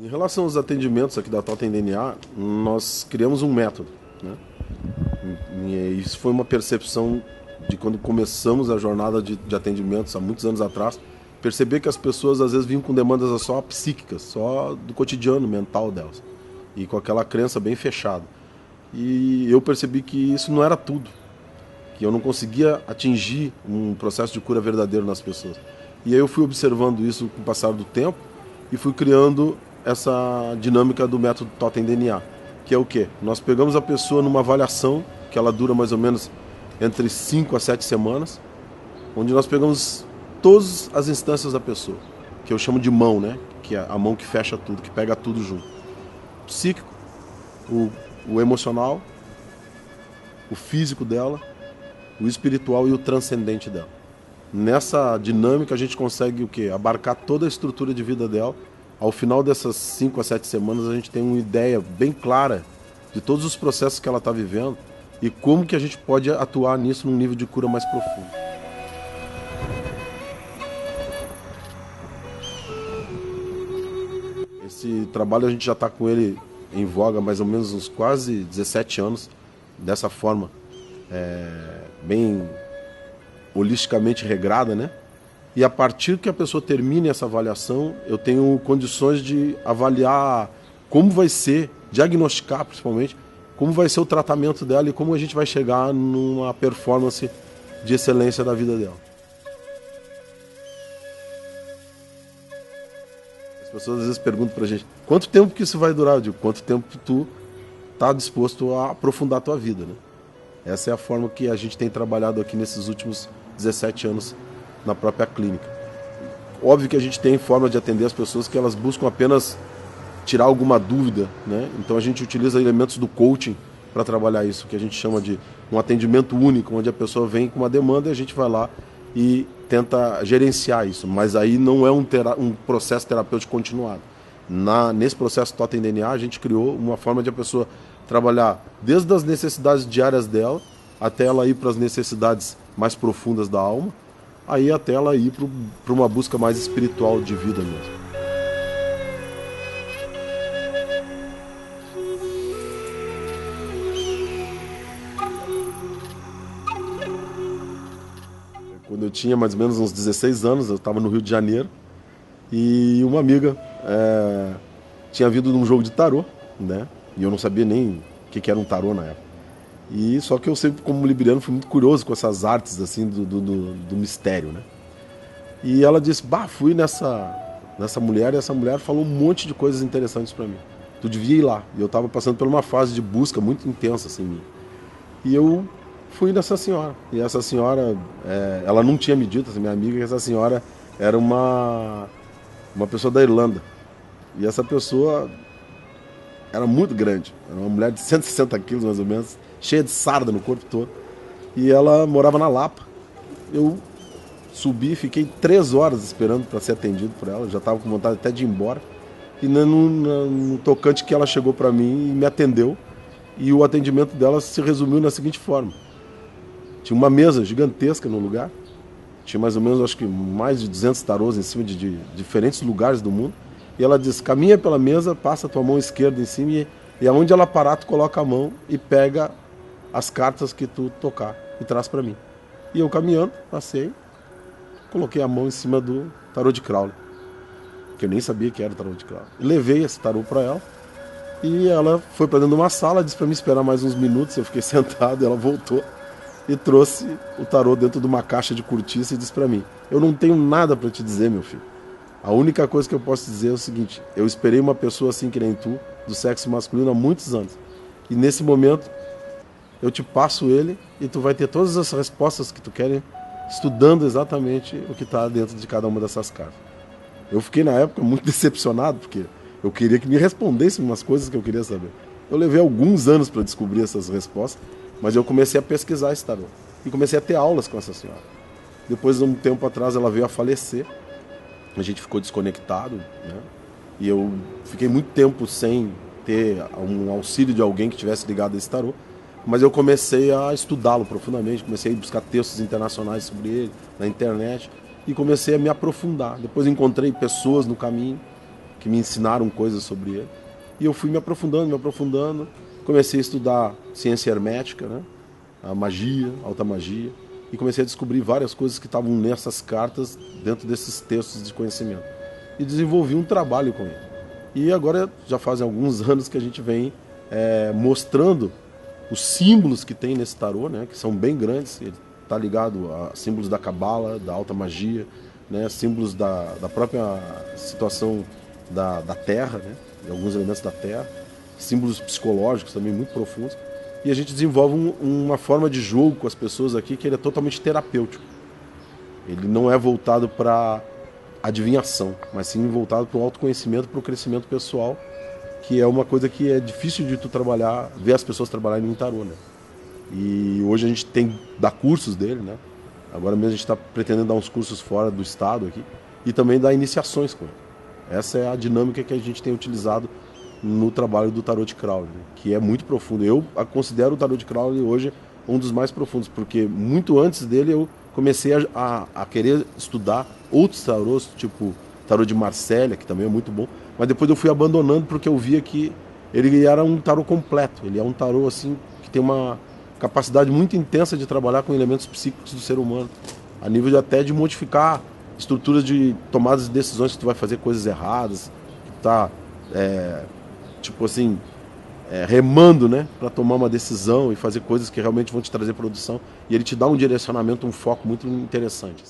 Em relação aos atendimentos aqui da Totem DNA, nós criamos um método, né? E isso foi uma percepção de quando começamos a jornada de atendimentos há muitos anos atrás, perceber que as pessoas às vezes vinham com demandas só psíquicas, só do cotidiano mental delas, e com aquela crença bem fechada. E eu percebi que isso não era tudo, que eu não conseguia atingir um processo de cura verdadeiro nas pessoas. E aí eu fui observando isso com o passar do tempo e fui criando essa dinâmica do método Totem DNA, que é o quê? Nós pegamos a pessoa numa avaliação, que ela dura mais ou menos entre 5 a 7 semanas, onde nós pegamos todas as instâncias da pessoa, que eu chamo de mão, né? Que é a mão que fecha tudo, que pega tudo junto. O psíquico, o emocional, o físico dela, o espiritual e o transcendente dela. Nessa dinâmica a gente consegue o quê? Abarcar toda a estrutura de vida dela. Ao final dessas 5 a 7 semanas a gente tem uma ideia bem clara de todos os processos que ela está vivendo e como que a gente pode atuar nisso num nível de cura mais profundo. Esse trabalho a gente já está com ele em voga há mais ou menos uns quase 17 anos, dessa forma, bem holisticamente regrada, né? E a partir que a pessoa termine essa avaliação, eu tenho condições de avaliar como vai ser, diagnosticar principalmente, como vai ser o tratamento dela e como a gente vai chegar numa performance de excelência da vida dela. As pessoas às vezes perguntam pra gente, quanto tempo que isso vai durar? Eu digo, quanto tempo que tu tá disposto a aprofundar a tua vida, né? Essa é a forma que a gente tem trabalhado aqui nesses últimos 17 anos na própria clínica. Óbvio que a gente tem forma de atender as pessoas que elas buscam apenas tirar alguma dúvida, né? Então a gente utiliza elementos do coaching para trabalhar isso, que a gente chama de um atendimento único, onde a pessoa vem com uma demanda e a gente vai lá e tenta gerenciar isso. Mas aí não é um processo terapêutico continuado. Nesse processo Totem DNA a gente criou uma forma de a pessoa trabalhar desde as necessidades diárias dela até ela ir para as necessidades mais profundas da alma, aí até ela ir para uma busca mais espiritual de vida mesmo. Quando eu tinha mais ou menos uns 16 anos, eu estava no Rio de Janeiro e uma amiga tinha vindo num jogo de tarô, né? E eu não sabia nem o que era um tarô na época. E só que eu sempre, como libriano, fui muito curioso com essas artes assim do mistério, né? E ela disse, fui nessa mulher, e essa mulher falou um monte de coisas interessantes para mim. Tu devia ir lá. E eu estava passando por uma fase de busca muito intensa assim em mim. E eu fui nessa senhora. E essa senhora, ela não tinha me dito, essa minha amiga, que essa senhora era uma pessoa da Irlanda. E essa pessoa era muito grande. Era uma mulher de 160 quilos mais ou menos, cheia de sarda no corpo todo. E ela morava na Lapa. Eu subi, fiquei 3 horas esperando para ser atendido por ela. Eu já estava com vontade até de ir embora. E no tocante que ela chegou para mim e me atendeu. E o atendimento dela se resumiu na seguinte forma. Tinha uma mesa gigantesca no lugar. Tinha mais ou menos, acho que mais de 200 tarôs em cima de diferentes lugares do mundo. E ela disse, caminha pela mesa, passa a tua mão esquerda em cima e aonde ela parar, tu coloca a mão e pega as cartas que tu tocar e traz para mim. E eu caminhando, passei, coloquei a mão em cima do tarô de Crowley, que eu nem sabia que era o tarô de Crowley. E levei esse tarô para ela e ela foi para dentro de uma sala, disse para mim esperar mais uns minutos, eu fiquei sentado, ela voltou e trouxe o tarô dentro de uma caixa de cortiça e disse para mim, eu não tenho nada para te dizer, meu filho. A única coisa que eu posso dizer é o seguinte, eu esperei uma pessoa assim que nem tu, do sexo masculino há muitos anos. E nesse momento, eu te passo ele e tu vai ter todas as respostas que tu quer, estudando exatamente o que está dentro de cada uma dessas cartas. Eu fiquei na época muito decepcionado, porque eu queria que me respondessem umas coisas que eu queria saber. Eu levei alguns anos para descobrir essas respostas, mas eu comecei a pesquisar esse tarô. E comecei a ter aulas com essa senhora. Depois de um tempo atrás ela veio a falecer. A gente ficou desconectado, né? E eu fiquei muito tempo sem ter um auxílio de alguém que tivesse ligado a esse tarô, mas eu comecei a estudá-lo profundamente, comecei a buscar textos internacionais sobre ele na internet e comecei a me aprofundar. Depois encontrei pessoas no caminho que me ensinaram coisas sobre ele. E eu fui me aprofundando. Comecei a estudar ciência hermética, né? A magia, alta magia. E comecei a descobrir várias coisas que estavam nessas cartas, dentro desses textos de conhecimento. E desenvolvi um trabalho com ele. E agora já fazem alguns anos que a gente vem mostrando os símbolos que tem nesse tarô, né? Que são bem grandes. Ele está ligado a símbolos da cabala, da alta magia, né? Símbolos da própria situação da terra, né? De alguns elementos da terra, símbolos psicológicos também muito profundos. E a gente desenvolve uma forma de jogo com as pessoas aqui que ele é totalmente terapêutico. Ele não é voltado para adivinhação, mas sim voltado para o autoconhecimento, para o crescimento pessoal, que é uma coisa que é difícil de tu trabalhar, ver as pessoas trabalharem em tarô, né? E hoje a gente dá cursos dele, né? Agora mesmo a gente está pretendendo dar uns cursos fora do estado aqui e também dar iniciações com ele. Essa é a dinâmica que a gente tem utilizado no trabalho do tarot de Crowley, né? Que é muito profundo. Eu considero o tarot de Crowley hoje um dos mais profundos, porque muito antes dele eu comecei a querer estudar outros tarôs, tipo tarot de Marsella, que também é muito bom, mas depois eu fui abandonando porque eu via que ele era um tarô completo. Ele é um tarô assim que tem uma capacidade muito intensa de trabalhar com elementos psíquicos do ser humano, a nível até de modificar estruturas de tomadas de decisões, que tu vai fazer coisas erradas, que tá tipo assim, remando, né, para tomar uma decisão e fazer coisas que realmente vão te trazer produção, e ele te dá um direcionamento, um foco muito interessante.